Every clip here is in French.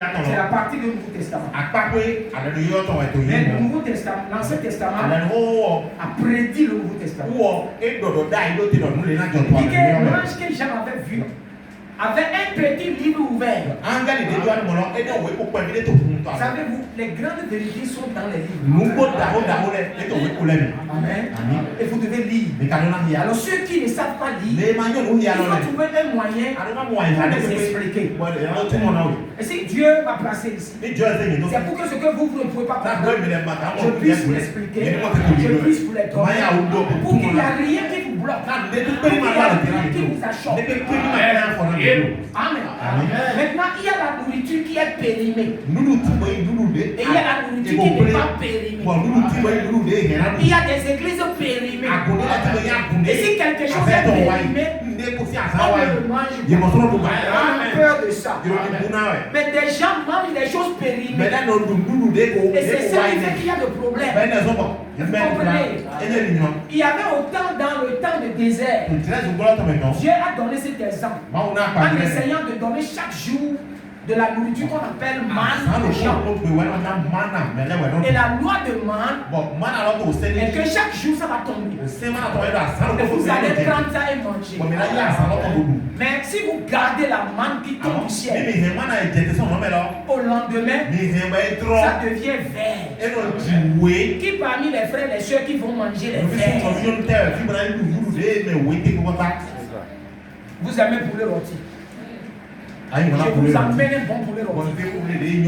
C'est la partie du Nouveau Testament. Mais le Nouveau Testament, l'Ancien Testament a prédit le Nouveau Testament. Il dit que l'ange que Jean avait vu avait un petit livre ouvert. Savez-vous, les grandes vérités sont dans les livres. Amen. Et vous devez lire. Alors ceux qui ne savent pas lire, il faut trouver un moyen pour les expliquer. Et si Dieu m'a placé ici, c'est pour que ce que vous ne pouvez pas comprendre, je puisse vous l'expliquer, je puisse vous les donner, pour qu'il n'y a rien qui vous bloque, pour qu'il n'y a rien qui vous achoppe. Amen. Maintenant, il y a la nourriture qui est périmée. Et il y a la nourriture qui n'est pas périmée. Il y a des églises périmées. Et si quelque chose est périmé, on le mange. On a peur de ça. Mais des gens mangent des choses périmées. Et c'est ça qui fait qu'il y a de problèmes. Vous comprenez? Il y avait autant dans le temps de désert. Dieu a donné cet exemple en essayant de donner chaque jour de la nourriture qu'on appelle manne aux gens. Et la loi de manne est que chaque jour ça va tomber. Et vous allez prendre ça et manger. Mais si vous gardez la manne qui tombe du ciel, au lendemain, ça devient vert. Qui parmi les frères et les soeurs qui vont manger les verts? Vous aimez poulet rôti? Je vous emmène un bon poulet rôti.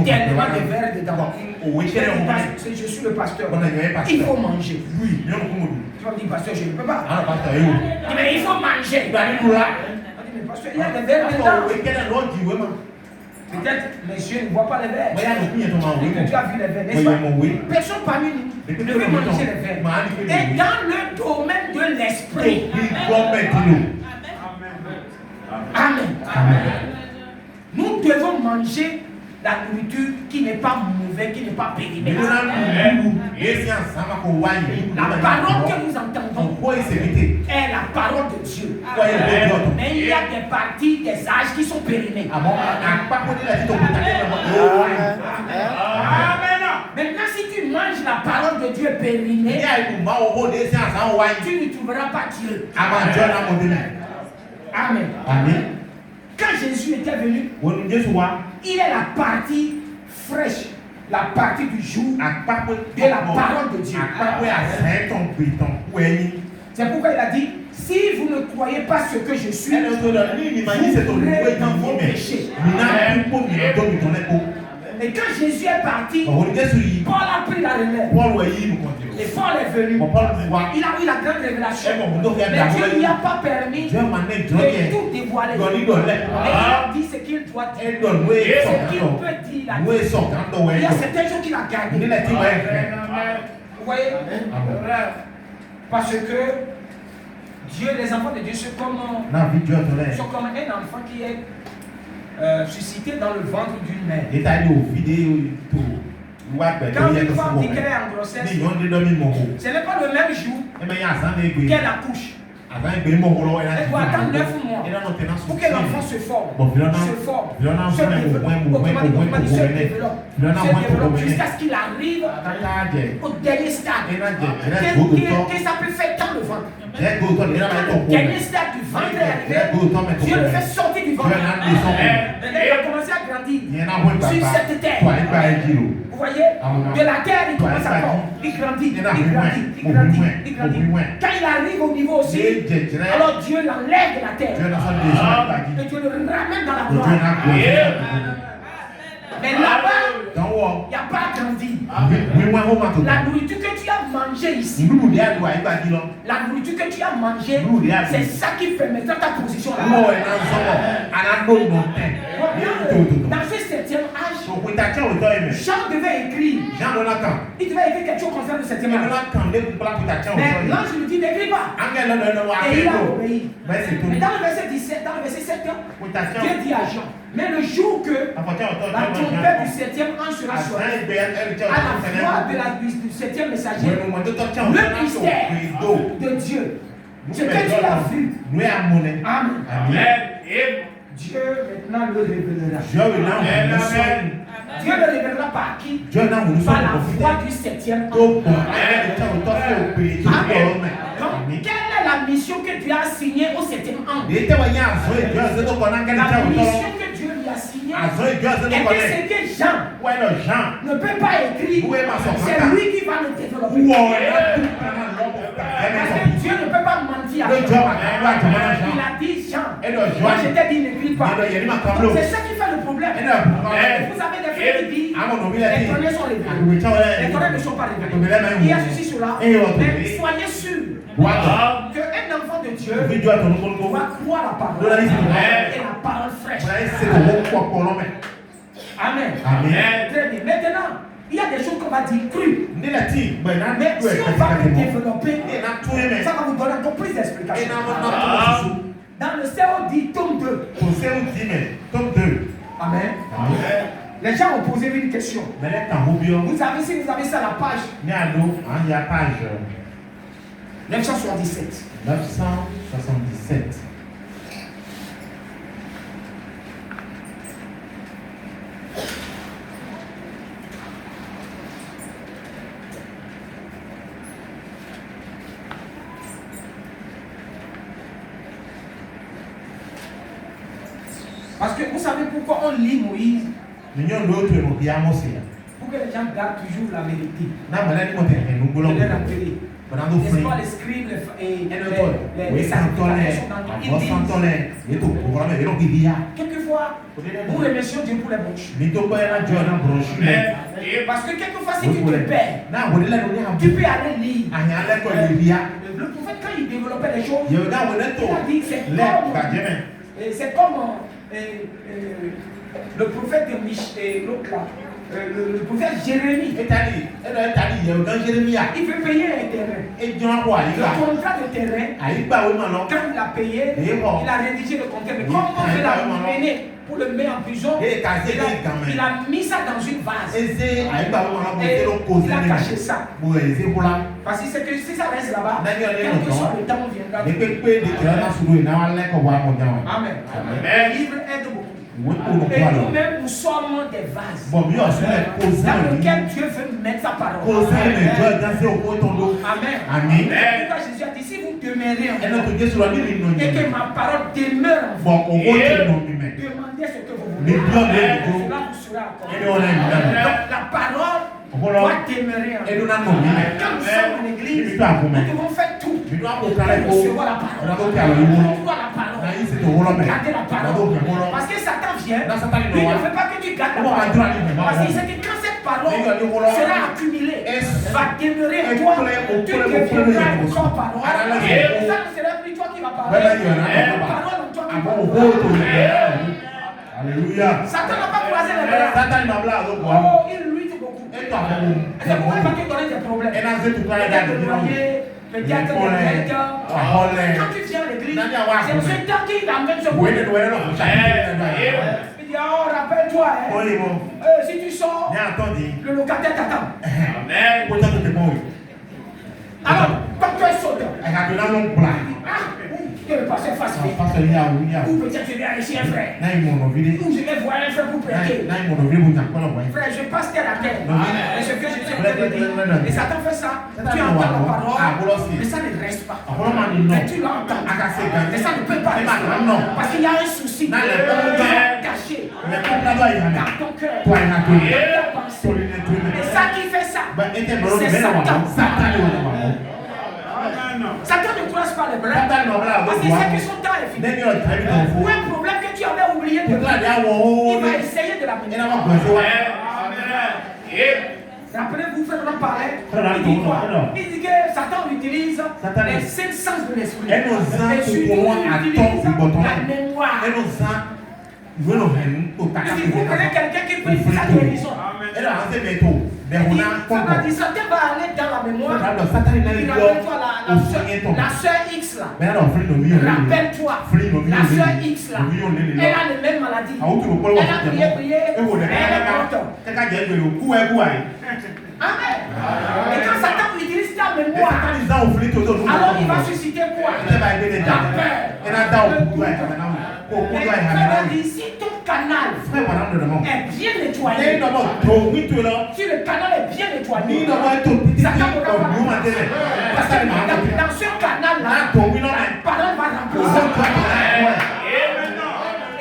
Tellement de verre dedans. Je suis le pasteur. Il faut manger. Tu vas me dire, pasteur, je ne peux pas. Mais il faut manger. Mais pasteur, il y a des verres dedans. Peut-être mes yeux ne voient pas les verres. Tu as vu les verres, n'est-ce pas? Personne parmi nous ne veut manger les verres. Et dans le domaine de l'esprit. Amen. Nous devons manger la nourriture qui n'est pas mauvaise, qui n'est pas périmée. La parole que nous entendons est la parole de Dieu. Mais il y a des parties, des âges qui sont périmés. Maintenant, si tu manges la parole de Dieu périmée, tu ne trouveras pas Dieu. Amen. Quand Jésus était venu, il est la partie fraîche, la partie du jour de la parole de Dieu. C'est pourquoi il a dit, si vous ne croyez pas ce que je suis, vous mourrez dans vos péchés. Et quand Jésus est parti, Paul a pris la relève. Et Paul est venu. Il a eu la grande révélation. Mais Dieu ne lui a pas permis de tout dévoiler. Et il a dit ce qu'il doit dire. Ce qu'il peut dire. Il y a certains jours qu'il a gardé. Vous voyez? Parce que Dieu, les enfants de Dieu sont comme un enfant qui est suscité dans le ventre d'une mère. Quand une femme dit qu'elle est en grossesse, ce n'est pas le même jour qu'elle accouche. Elle doit attendre 9 mois pour que l'enfant se forme, se développe, jusqu'à ce qu'il arrive au dernier stade. Que ça peut faire dans le ventre. Le dernier stade du ventre est arrivé, Dieu le fait sortir du ventre. Il a commencé à grandir sur cette terre. Vous voyez, de la terre, il commence à former. Il grandit. Quand il arrive au niveau aussi, alors Dieu l'enlève de la terre. Et Dieu le ramène dans la gloire. Mais là-bas, il n'y a pas grandi. La nourriture que tu as mangée ici, la nourriture que tu as mangée, c'est ça qui permettra ta position là-bas. Dans ce 7e âge, Jean devait écrire. Il devait écrire quelque chose concernant le 7e âge. Mais l'ange lui dit n'écris pas. Et il a obéi. Mais dans le verset 17, dans le verset 7, Dieu dit à Jean, mais le jour que la trompette du 7e ange sera sonnée, à la voix du 7e messager, le mystère de Dieu, ce que tu as vu. Amen. Dieu Dieu maintenant le révélera. Dieu le révélera par qui? Par la foi du 7e ange. Quelle est la mission que Dieu a assignée au 7e ange? La mission que Dieu lui a assignée est que ce que Jean ne peut pas écrire, c'est lui qui va le développer. Parce que Dieu ne peut pas mentir à Jean. Il a dit Jean. Moi je t'ai dit n'écris pas. C'est ça qui fait le problème. Vous avez des frères qui disent les tonnerres sont révélés. Les tonnerres ne sont pas révélés. Il y a ceci, cela. Mais soyez sûrs qu'un enfant de Dieu doit croire la parole. Et la parole fraîche. Amen. Très bien. Maintenant, il y a des choses qu'on va dire crues. Mais si on va le développer, ça va vous donner encore plus d'explications. Dans le CO10, tome 2. Amen. Les gens ont posé une question. Vous savez, si vous avez ça, la page 977. 977. Parce que vous savez pourquoi on lit Moïse? Pour que les gens gardent toujours la vérité. N'est-ce pas les scribes les sacrificateurs quelquefois, nous remercions Dieu pour les bouches. Parce que quelquefois, si tu te perds, tu peux aller lire. Le prophète, quand il développait les choses, il a dit c'est comme le prophète de l'autre là. Le prophète Jérémie. Il veut payer un terrain. Le contrat de terrain, quand il a payé, il a rédigé le contrat. Mais comment on veut la mener pour le mettre en prison? Il a mis ça dans une vase. Et il a caché ça. Parce que si ça reste là-bas, quel que soit le temps, on viendra. Amen. Le livre aide beaucoup. Et nous-mêmes, nous sommes des vases dans lesquels Dieu veut mettre sa parole. Amen. Amen. Jésus a dit, si vous demeurez en moi et que ma parole demeure en vous, demandez ce que vous voulez. Cela vous sera accordé. Donc la parole doit demeurer en nous. Quand nous sommes en église, nous devons faire tout pour recevoir la parole. Garder la parole. Parce que Satan vient, lui ne veut pas que tu gardes la parole. Parce qu'il sait que quand cette parole sera accumulée, va demeurer en toi, tu deviendras encore parole. Et ça ne sera plus toi qui vas parler, mais la parole en toi qui va parler. Alléluia. Satan n'a pas croisé les bras. Oh, il lutte beaucoup. C'est pourquoi il va te donner des problèmes. Peut-être quand tu viens à l'église, c'est ce temps qu'il amène ce problème. Il dit, oh, rappelle-toi, si tu sors, le locataire t'attend. Alors, quand tu es sauteur, que le pasteur fasse vite. Ou peut-être je vais aller chez un frère. Ou je vais voir un frère pour prêter. Frère, je passe terre à terre. Et ce que je suis en train de dire. Et Satan fait ça. Tu entends la parole, mais ça ne reste pas. Mais tu l'entends. Mais ça ne peut pas rester. Parce qu'il y a un souci. Caché. Dans ton cœur. Dans ta pensée. Et ça qui fait ça, c'est Satan. Satan ne croise pas les bras. Parce qu'il sait que son temps est fini. Ou un problème que tu avais oublié de faire, il va essayer de l'amener. Rappelez-vous, frère, on en parlait. Il dit quoi? Il dit que Satan utilise les 5 sens de l'esprit. Et surtout, il utilise la mémoire. Il dit, vous prenez quelqu'un qui peut faire sa guérison. Ça dit, Satan va aller dans la mémoire. Il rappelle-toi la soeur X là. Rappelle-toi la soeur X là. Elle a les mêmes maladies. Elle a prié. Elle est morte. Amen. Et quand Satan utilise ta mémoire, alors il va susciter quoi? La peur. dit, si ton canal est bien nettoyé, si le canal est bien nettoyé, Satan ne va pas passer. Dans ce canal-là, la parole va remplir ce canal.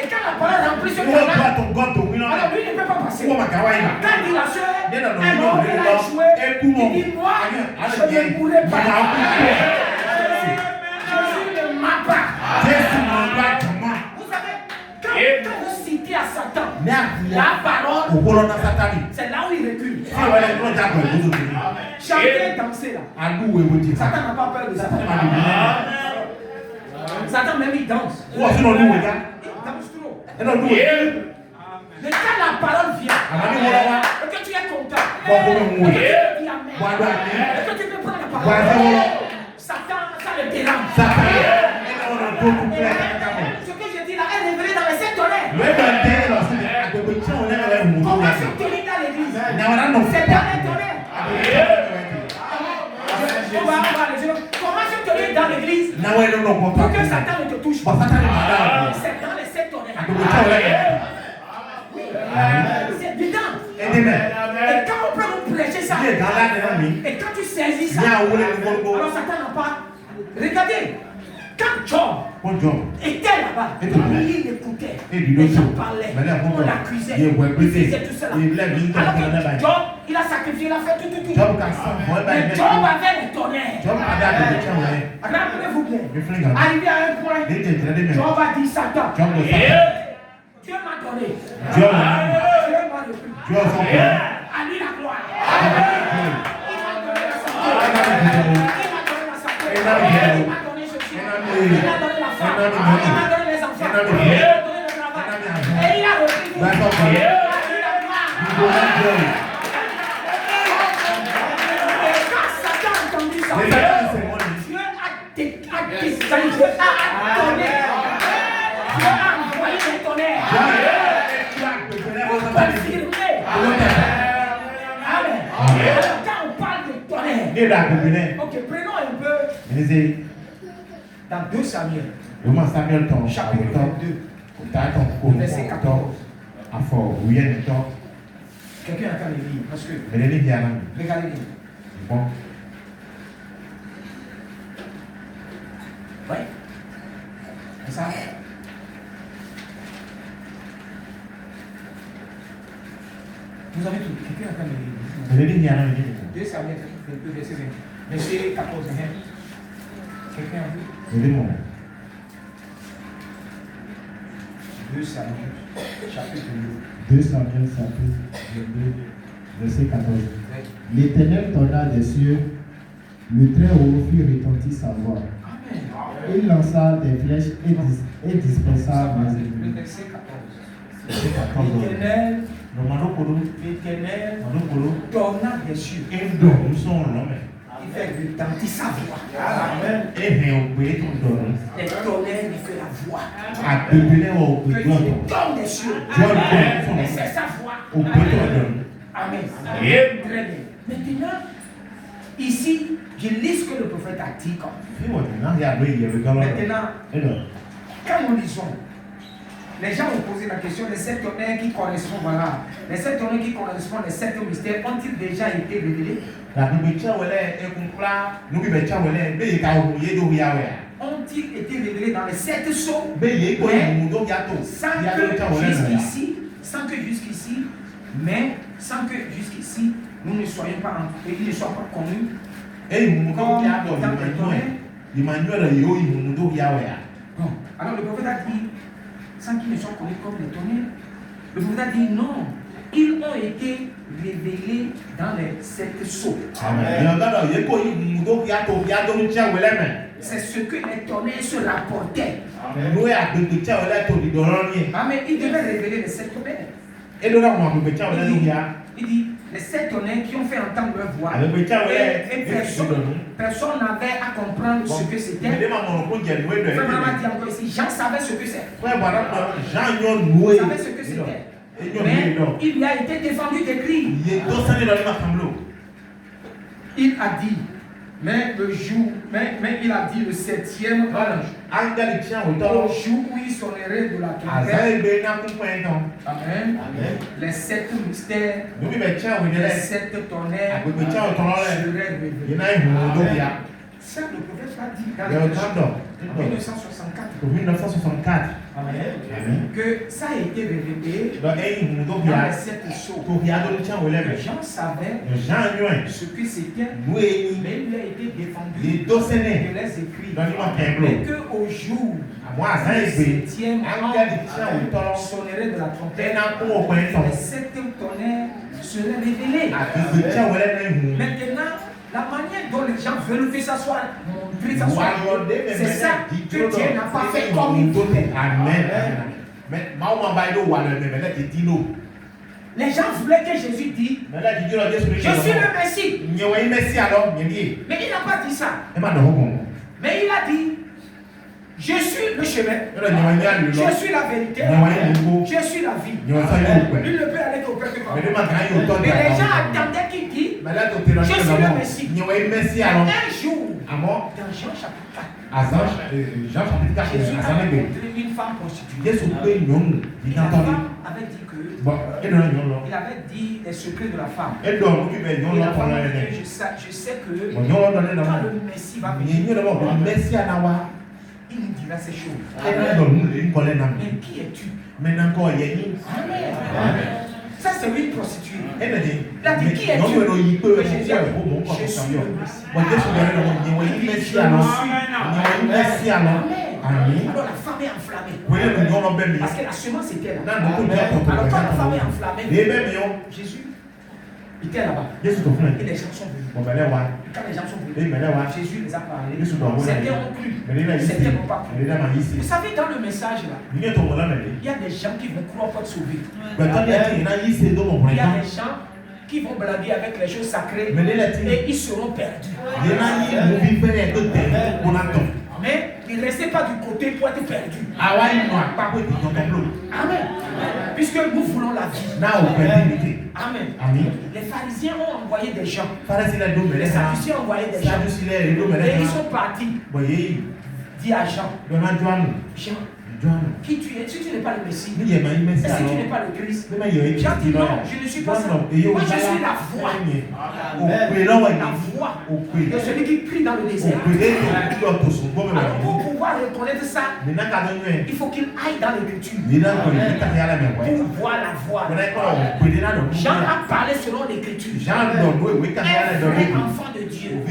Et quand la parole remplit ce canal, alors lui ne peut pas passer. Quand il a soeur, un homme qui a échoué, il dit, moi, je ne pourrai pas. Jésus ne m'a pas. Vous savez, quand vous citez à Satan, la parole, c'est là où il recule. Chanter, danser là. Satan n'a pas peur de Satan. Satan même il danse. Il danse trop. Mais quand la parole vient, et que tu es content, et que tu dis amen, et que tu peux prendre la parole, Satan, ça le dérange. Ce que je dis là est révélé dans les 7 tonnerres. Comment se tenir dans l'église? C'est dans les tonnerres. Comment se tenir dans l'église pour que Satan ne te touche pas? C'est dans les 7 tonnerres. C'est évident. Et quand on peut vous prêcher ça, et quand tu saisis ça, alors Satan n'a pas. Regardez, quand Job était là-bas, il écoutait, les gens parlaient, on l'accusait, il faisait tout cela. Alors que Job, il a sacrifié, il a fait tout. Mais Job avait les tonnerres. Rappelez-vous bien, arrivé à un point, Job a dit Satan, Dieu m'a donné. Dieu m'a repris. À lui la gloire. Il m'a donné la santé. Il m'a donné ceci. Il m'a donné la femme. Il m'a donné les enfants. Il m'a donné le travail. Et il a repris tout. À lui la gloire. Et quand Satan a entendu ça, Dieu a donné. Dieu a envoyé les tonnerres. Amen. Quand on parle de tonnerre, ok, prenons un peu dans 2 Samuel, chapitre 22, verset 14. Quelqu'un a qu'à le lire, parce que regardez bien. Oui. C'est ça. Vous avez tout. Quelqu'un a qu'à le lire. 2 Samuel, verset 14. Quelqu'un a vu? 2 Samuel, chapitre 2 Samuel, chapitre 22, verset 14. L'Éternel tonna des cieux, le Très-Haut fit retentir sa voix. Il lança des flèches et dispersa mes ennemis. Verset 14. L'Éternel donna des cieux. Il fait retentir sa voix. Les tonnerres lui fait la voix. Que Dieu donne des cieux. Et c'est sa voix. Amen. Très bien. Maintenant, ici, je lis ce que le prophète a dit. Maintenant, quand nous lisons, les gens ont posé la question, les 7 tonnerres qui correspondent, voilà. Les 7 tonnerres qui correspondent, les 7 mystères, ont-ils déjà été révélés? Ont-ils été révélés dans les 7 sceaux? Sans que jusqu'ici, nous ne soyons pas ils ne soient pas connus comme étant des tonnerres. Bon, alors le prophète a dit, sans qu'ils ne soient connus comme des tonnerres, le prophète a dit non, ils ont été révélés dans les 7 sceaux. C'est ce que les tonnerres se rapportaient. Mais il devait révéler les 7 tonnerres. Il dit, les 7 tonnerres qui ont fait entendre leur voix, et personne n'avait à comprendre ce que c'était. Jean savait ce que c'est. Jean savait ce que c'était. Mais il lui a été défendu d'écrire. Il a dit, Mais le jour, mais il a dit le 7e ange. Au jour où il sonnerait de la trompette. Amen. Les 7 mystères, les 7 tonnerres seraient révélés. Ça, le prophète l'a dit dans 1964. Amen. Que ça a été révélé dans les 7 sceaux. Les gens savaient ce que c'était, mais il lui a été défendu de les écrire. Et qu'au jour du 7e ange sonnerait de la trompette, les 7 tonnerres seraient révélés. Maintenant, la manière dont les gens veulent que ça soit montré, c'est ça que Dieu n'a pas fait comme il voulait. Amen. Les gens voulaient que Jésus dise, je suis le Messie. Mais il n'a pas dit ça. Mais il a dit, je suis le chemin, je suis la vérité, je suis la vie. Il ne peut aller qu'au Père que par moi. Mais les gens attendaient qu'il dise, je suis le Messie. Un jour, dans Jean chapitre 4, Jésus a rencontré une femme prostituée. La femme avait dit que il avait dit les secrets de la femme. Et la femme a dit, je sais que quand le Messie va venir, il nous dira ces choses. Mais qui es-tu? Ça, c'est une prostituée. Il a dit, qui es-tu? Jésus a dit, je suis le Messie. Alors la femme est enflammée. Parce que la semence était là. Alors quand la femme est enflammée, Jésus était là-bas. Et les gens sont venus. Quand les gens sont venus, Jésus les a parlé. Certains ont cru, certains n'ont pas cru. Vous savez, dans le message là, il y a des gens qui vont croire pour être sauvés. Il y a des gens qui vont blaguer avec les choses sacrées et ils seront perdus. Mais ne restez pas du côté pour être perdu. Amen. Puisque nous voulons la vie. Amen. Les pharisiens ont envoyé des gens. Les sadduciens ont envoyé des gens. Et ils sont partis. Dis à Jean, qui tu es? Si tu n'es pas le Messie, et si tu n'es pas le Christ, Jean dit non, je ne suis pas ça. Moi je suis la voix. La voix de celui qui crie dans le désert. Alors pour pouvoir reconnaître ça, il faut qu'il aille dans l'écriture pour voir la voix. Jean a parlé selon l'écriture. Un vrai enfant de Dieu, un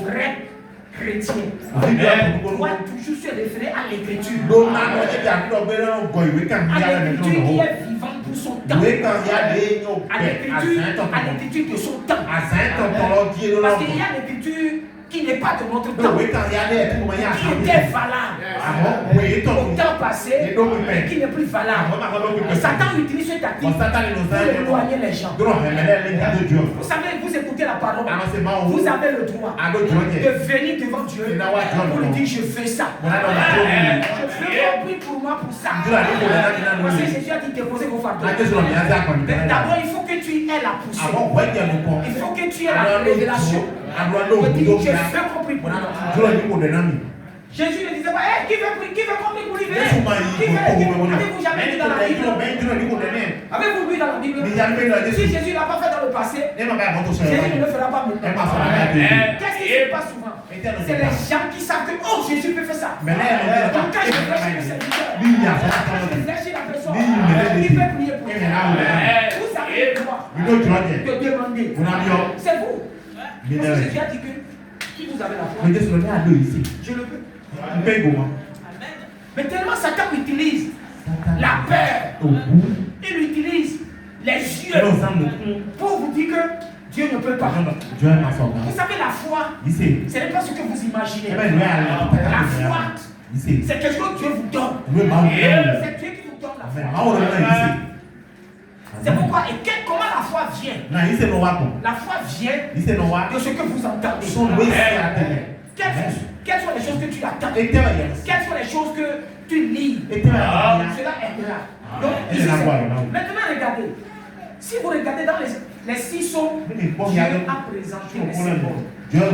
vrai chrétien doit toujours se référer à l'écriture. À l'écriture qui est vivante pour son temps. À l'écriture de son temps. Parce qu'il y a l'écriture qui n'est pas de notre temps, qui était valable au temps passé, et qui n'est plus valable. Et Satan utilise ce tactique pour éloigner les gens. Vous savez, vous écoutez la parole, vous avez le droit de venir devant Dieu pour lui dire je fais ça. Je veux prie pour moi pour ça. Parce que Jésus a dit déposez vos fardeaux. D'abord, il faut que tu aies la poussée. Il faut que tu aies la révélation. Je fais compris pour moi. Jésus ne disait pas, hey, qui veut compris pour lui? Avez-vous jamais lu dans la Bible? Avez-vous lu dans la Bible? Si Jésus ne l'a pas fait dans le passé, Jésus ne le fera pas maintenant. Qu'est-ce qui se passe souvent? C'est les gens qui savent que oh, Jésus peut faire ça. Donc quand je réfléchis le Seigneur, quand je réfléchis la personne, il peut prier pour vous. Vous avez le droit de demander. C'est vous. Parce que Jésus a dit que si vous avez la foi, je le peux. Mais tellement Satan utilise la peur, il utilise les yeux pour vous dire que Dieu ne peut pas. Vous savez, la foi, ce n'est pas ce que vous imaginez. La foi, c'est quelque chose que Dieu vous donne. C'est Dieu qui vous donne la foi. C'est pourquoi, et comment la foi vient? La foi vient de ce que vous entendez. Quelles sont les choses que tu attends? Quelles sont les choses que tu lis? Cela est là. Donc, ici, maintenant, regardez. Si vous regardez dans les 6 sons, Dieu a présenté les symboles. Dieu